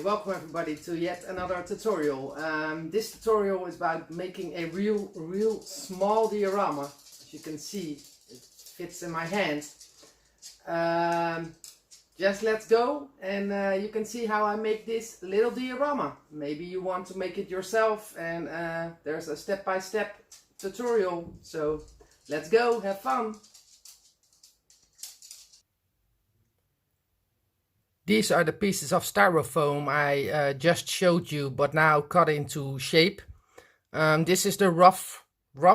welcome everybody to yet another tutorial. This tutorial is about making a real small diorama. As you can see, it fits in my hand. Just let's go and you can see how I make this little diorama. Maybe you want to make it yourself, and there's a step-by-step tutorial. So let's go, have fun. These are the pieces of styrofoam I just showed you, but now cut into shape. This is the rough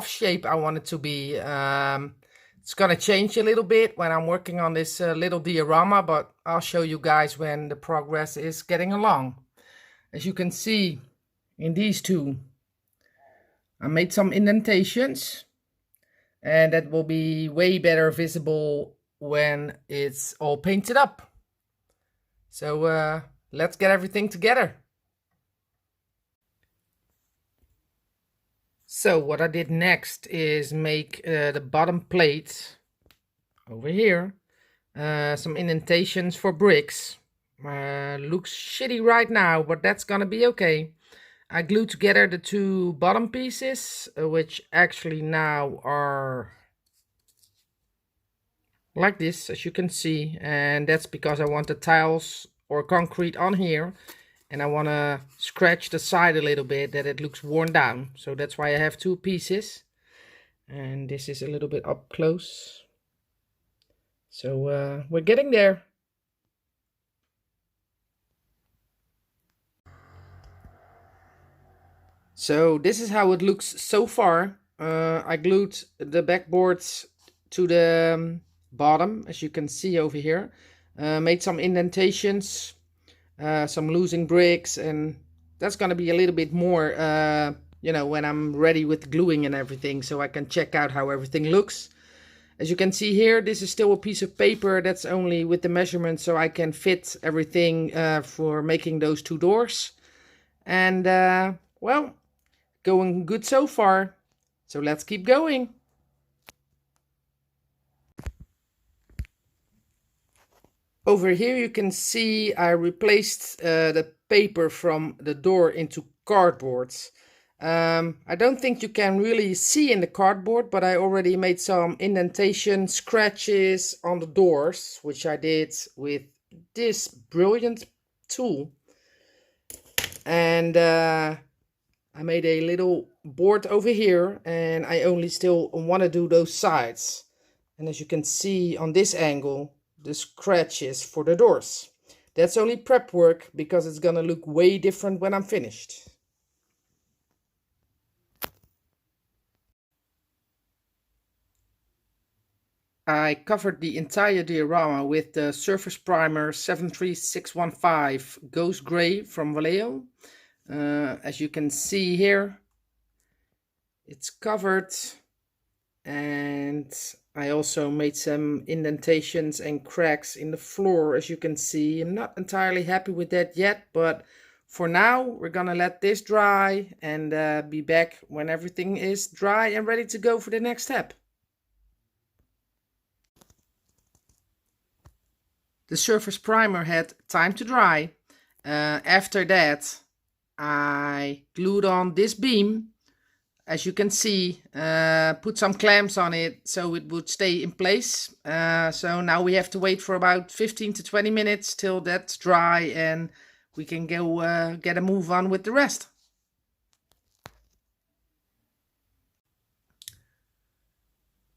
shape I want it to be. It's gonna change a little bit when I'm working on this little diorama, but I'll show you guys when the progress is getting along. As you can see in these two, I made some indentations, and that will be way better visible when it's all painted up. So let's get everything together. So what I did next is make the bottom plate over here, some indentations for bricks. Looks shitty right now, but that's gonna be okay. I glued together the two bottom pieces, which actually now are like this, as you can see, and that's because I want the tiles or concrete on here, and I want to scratch the side a little bit that it looks worn down. So that's why I have two pieces, and this is a little bit up close. So we're getting there. So this is how it looks so far. I glued the backboards to the bottom, as you can see over here. Made some indentations, some losing bricks, and that's gonna be a little bit more you know, when I'm ready with gluing and everything, so I can check out how everything looks. As you can see here, this is still a piece of paper that's only with the measurements, so I can fit everything for making those two doors. And well, going good so far, so let's keep going. Over here you can see I replaced the paper from the door into cardboard. I don't think you can really see in the cardboard, but I already made some indentation scratches on the doors, which I did with this brilliant tool. And I made a little board over here, and I only still want to do those sides. And as you can see on this angle, the scratches for the doors. That's only prep work, because it's gonna look way different when I'm finished. I covered the entire diorama with the Surface Primer 73615 Ghost Grey from Vallejo. As you can see here, it's covered, and I also made some indentations and cracks in the floor, as you can see. I'm not entirely happy with that yet, but for now we're gonna let this dry and be back when everything is dry and ready to go for the next step. The surface primer had time to dry. After that, I glued on this beam. As you can see, put some clamps on it so it would stay in place. So now we have to wait for about 15 to 20 minutes till that's dry, and we can go get a move on with the rest.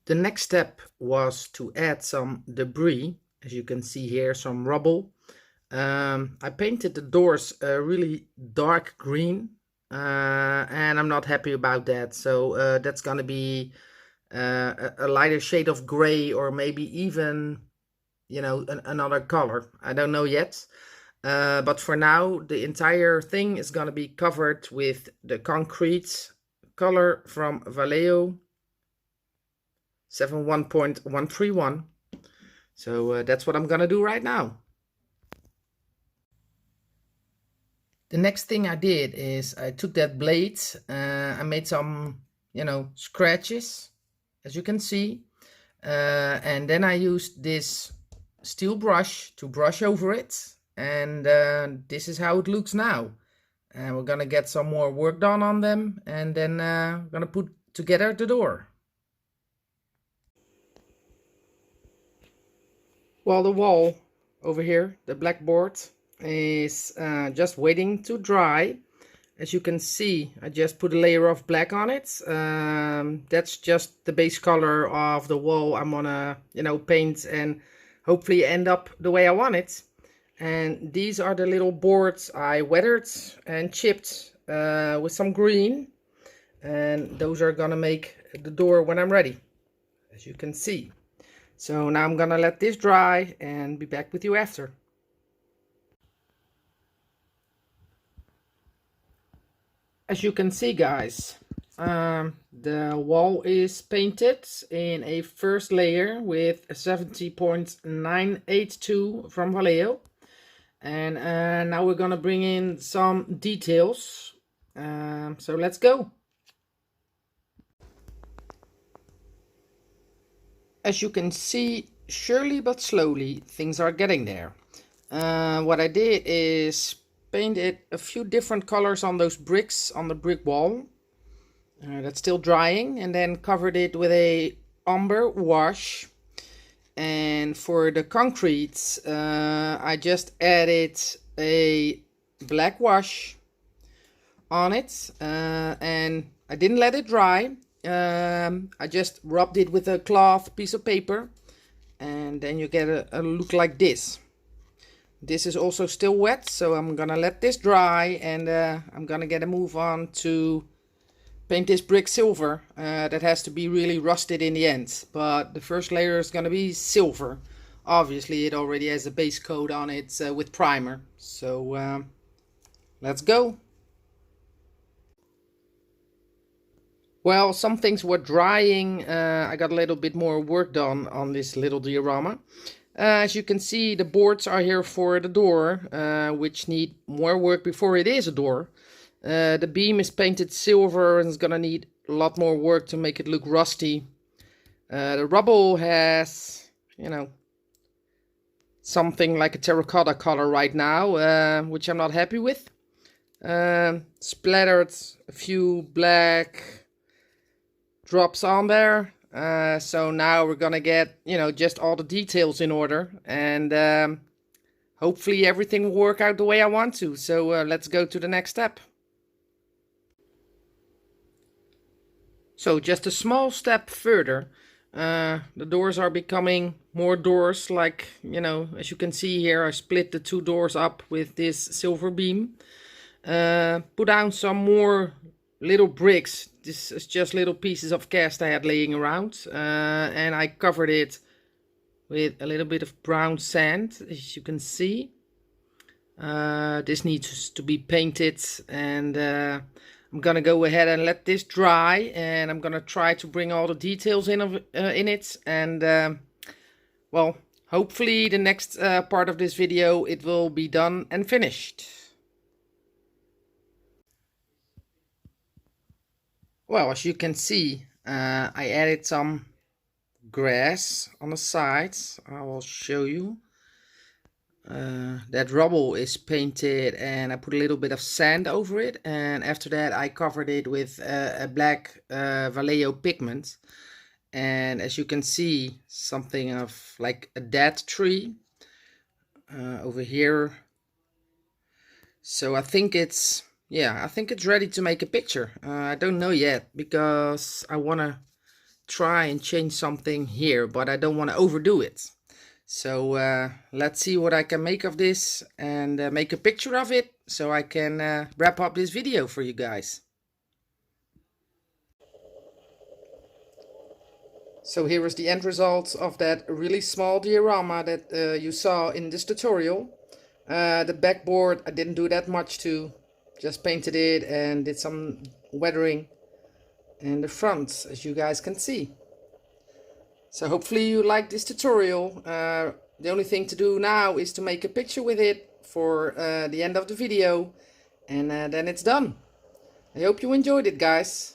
The next step was to add some debris. As you can see here, some rubble. I painted the doors a really dark green. And I'm not happy about that, so that's gonna be a lighter shade of gray, or maybe even, you know, another color. I don't know yet, but for now the entire thing is gonna be covered with the concrete color from Vallejo 71.131. So that's what I'm gonna do right now. The next thing I did is I took that blade, I made some, you know, scratches, as you can see, and then I used this steel brush to brush over it, and this is how it looks now. And we're gonna get some more work done on them, and then we're gonna put together the door. Well, the wall over here, the blackboard, is just waiting to dry. As you can see, I just put a layer of black on it. That's just the base color of the wall I'm gonna, paint and hopefully end up the way I want it. And these are the little boards I weathered and chipped with some green. And those are gonna make the door when I'm ready, as you can see. So now I'm gonna let this dry and be back with you after. As you can see, guys, the wall is painted in a first layer with a 70.982 from Vallejo. And now we're gonna bring in some details. So let's go. As you can see, surely but slowly, things are getting there. What I did is painted a few different colors on those bricks on the brick wall. That's still drying, and then covered it with a umber wash. And for the concrete, I just added a black wash on it, and I didn't let it dry. I just rubbed it with a cloth piece of paper, and then you get a look like this. This is also still wet, so I'm gonna let this dry, and I'm gonna get a move on to paint this brick silver. That has to be really rusted in the end, but the first layer is gonna be silver. Obviously it already has a base coat on it with primer, so let's go. Well, some things were drying. I got a little bit more work done on this little diorama. As you can see, the boards are here for the door, which need more work before it is a door. The beam is painted silver and is gonna need a lot more work to make it look rusty. The rubble has, something like a terracotta color right now, which I'm not happy with. Splattered a few black drops on there. So now we're gonna get, just all the details in order, and hopefully everything will work out the way I want to. So let's go to the next step. So just a small step further, the doors are becoming more doors, like, as you can see here, I split the two doors up with this silver beam. Put down some more little bricks. This is just little pieces of cast I had laying around, and I covered it with a little bit of brown sand, as you can see. This needs to be painted, and I'm gonna go ahead and let this dry, and I'm gonna try to bring all the details in it, and well, hopefully the next part of this video it will be done and finished. Well, as you can see, I added some grass on the sides. I will show you. That rubble is painted, and I put a little bit of sand over it, and after that I covered it with a black Vallejo pigment. And as you can see, something of like a dead tree over here. So I think it's ready to make a picture. I don't know yet, because I want to try and change something here, but I don't want to overdo it. So let's see what I can make of this, and make a picture of it, so I can wrap up this video for you guys. So here is the end result of that really small diorama that you saw in this tutorial. The backboard I didn't do that much to, just painted it and did some weathering in the front, as you guys can see. So hopefully you like this tutorial. The only thing to do now is to make a picture with it for the end of the video, and then it's done. I hope you enjoyed it, guys.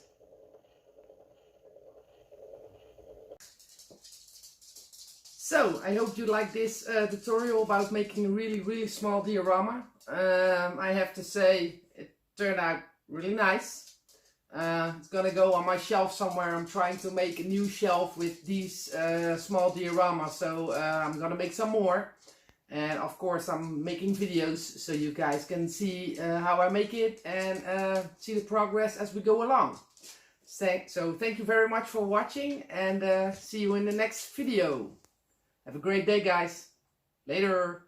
So I hope you like this tutorial about making a really small diorama. I have to say it turned out really nice. It's gonna go on my shelf somewhere. I'm trying to make a new shelf with these small dioramas, so I'm gonna make some more. And of course I'm making videos so you guys can see how I make it and see the progress as we go along. So thank you very much for watching, and see you in the next video. Have a great day, guys. Later.